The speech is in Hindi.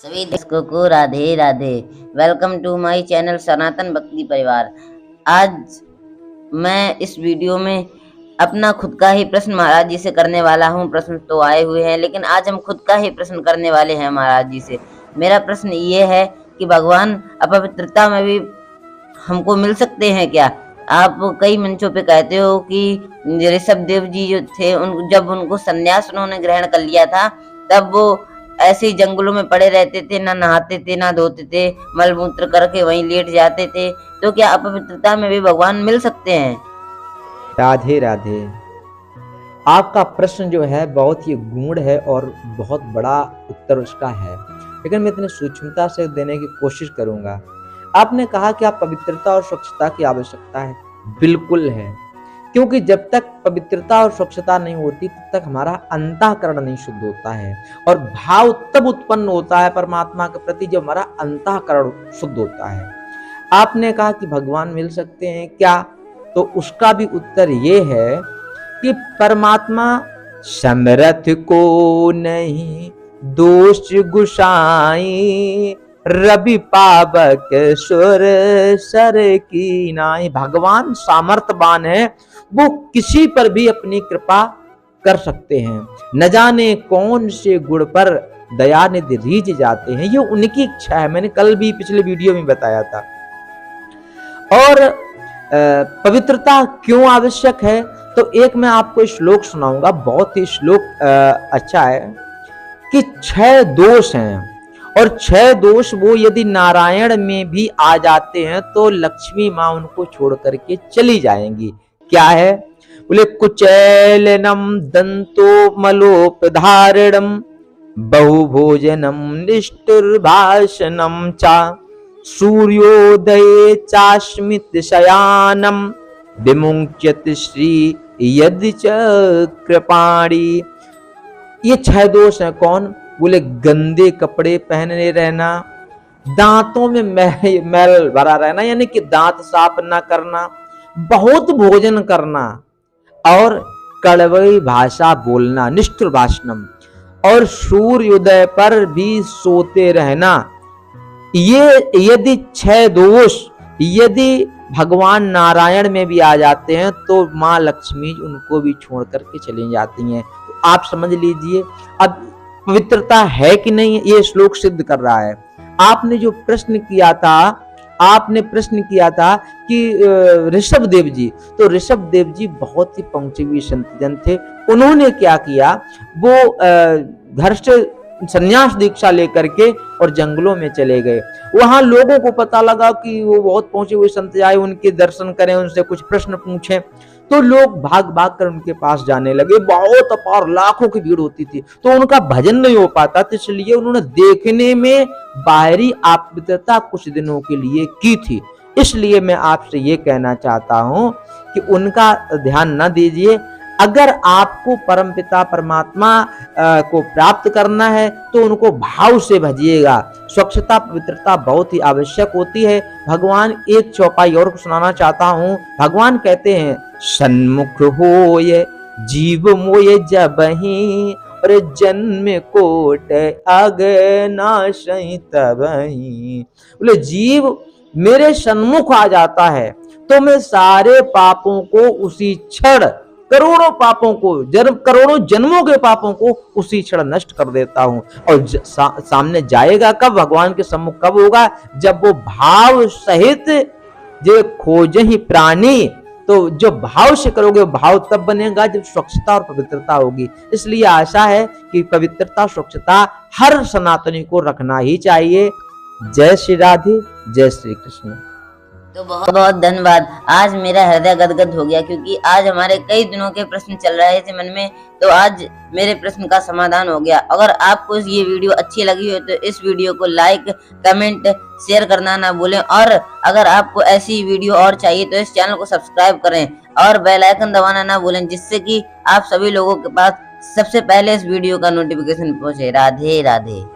सभी दर्शकों को Radhe Radhe. Welcome to my channel Sanatan Bhakti Parivar. आज मैं इस वीडियो में अपना खुद का ही प्रश्न महाराज जी से करने वाला हूँ। प्रश्न तो आए हुए हैं, लेकिन आज हम खुद का ही प्रश्न करने वाले हैं महाराज जी से। मेरा प्रश्न ये है कि भगवान अपवित्रता में भी हमको मिल सकते हैं क्या? आप कई मंचों पे कहते हो कि ऋषभ देव जी जो थे, जब उनको संन्यास उन्होंने ग्रहण कर लिया था, तब वो ऐसे ही जंगलों में पड़े रहते थे, ना नहाते थे ना धोते थे, मलमूत्र करके वहीं लेट जाते थे। तो क्या अपवित्रता में भी भगवान मिल सकते हैं? राधे राधे। आपका प्रश्न जो है बहुत ही गूढ़ है और बहुत बड़ा उत्तर उसका है, लेकिन मैं इतनी सूक्ष्मता से देने की कोशिश करूंगा। आपने कहा कि आप पवित्रता और स्वच्छता की आवश्यकता है। बिल्कुल है, क्योंकि जब तक पवित्रता और स्वच्छता नहीं होती तब तक हमारा अंतःकरण नहीं शुद्ध होता है, और भाव तब उत्पन्न होता है परमात्मा के प्रति जब हमारा अंतःकरण शुद्ध होता है। आपने कहा कि भगवान मिल सकते हैं क्या, तो उसका भी उत्तर ये है कि परमात्मा समरथ को नहीं दोष गुसाई, रवि पावक सुर सर की नाई। भगवान सामर्थ्यवान है, वो किसी पर भी अपनी कृपा कर सकते हैं। न जाने कौन से गुण पर दया निधि रीझ जाते हैं, ये उनकी इच्छा है। मैंने कल भी पिछले वीडियो में बताया था। और पवित्रता क्यों आवश्यक है, तो एक मैं आपको श्लोक सुनाऊंगा, बहुत ही श्लोक अच्छा है कि 6 दोष हैं, और 6 दोष वो यदि नारायण में भी आ जाते हैं तो लक्ष्मी माँ उनको छोड़ करके चली जाएंगी। क्या है? बोले कुचैलनम दंतो मलोपधारणम बहुभोजनम निष्ठुरभाषणम चा सूर्योदये चास्मित शयानम विमुंच्यत श्री यदि चक्रपाणी। ये 6 दोष हैं। कौन? बोले गंदे कपड़े पहने रहना, दांतों में मैल भरा रहना, यानी कि दांत साफ ना करना, बहुत भोजन करना, और कड़वी भाषा बोलना, निष्ठुर भाषणम, और सूर्योदय पर भी सोते रहना। ये यदि 6 दोष यदि भगवान नारायण में भी आ जाते हैं तो माँ लक्ष्मी उनको भी छोड़ करके चली जाती हैं। तो आप समझ लीजिए अब पवित्रता है कि नहीं, ये श्लोक सिद्ध कर रहा है। आपने जो प्रश्न किया था, आपने प्रश्न किया था कि ऋषभ देव जी, तो ऋषभ देव जी बहुत ही पहुंचे हुए संत जन थे। उन्होंने क्या किया, वो घर से संन्यास दीक्षा लेकर के और जंगलों में चले गए। वहां लोगों को पता लगा कि वो बहुत पहुंचे हुए संत आए, उनके दर्शन करें, उनसे कुछ प्रश्न पूछें, तो लोग भाग भाग कर उनके पास जाने लगे। बहुत अपार लाखों की भीड़ होती थी, तो उनका भजन नहीं हो पाता, तो इसलिए उन्होंने देखने में बाहरी अपवित्रता कुछ दिनों के लिए की थी। इसलिए मैं आपसे ये कहना चाहता हूं कि उनका ध्यान न दीजिए। अगर आपको परमपिता परमात्मा को प्राप्त करना है तो उनको भाव से भजिएगा। स्वच्छता पवित्रता बहुत ही आवश्यक होती है। भगवान एक चौपाई और सुनाना चाहता हूँ। भगवान कहते हैं, सन्मुख होय जीव मोय जबहि, और जन्म कोट अगनाशहि तबहि। बोले जीव मेरे सन्मुख आ जाता है तो मैं सारे पापों को उसी क्षण, करोड़ों पापों को, करोड़ों जन्मों के पापों को उसी क्षण नष्ट कर देता हूं। और सामने जाएगा कब, भगवान के सम्मुख कब होगा, जब वो भाव सहित जो खोज ही प्राणी, तो जो भाव से करोगे भाव तब बनेगा जब स्वच्छता और पवित्रता होगी। इसलिए आशा है कि पवित्रता स्वच्छता हर सनातनी को रखना ही चाहिए। जय श्री राधे, जय श्री कृष्ण। तो बहुत बहुत धन्यवाद। आज मेरा हृदय गदगद हो गया, क्योंकि आज हमारे कई दिनों के प्रश्न चल रहे थे मन में, तो आज मेरे प्रश्न का समाधान हो गया। अगर आपको ये वीडियो अच्छी लगी हो तो इस वीडियो को लाइक, कमेंट, शेयर करना ना भूलें, और अगर आपको ऐसी वीडियो और चाहिए तो इस चैनल को सब्सक्राइब करें और बेल आइकन दबाना ना भूलें, जिससे कि आप सभी लोगों के पास सबसे पहले इस वीडियो का नोटिफिकेशन पहुंचे। राधे राधे।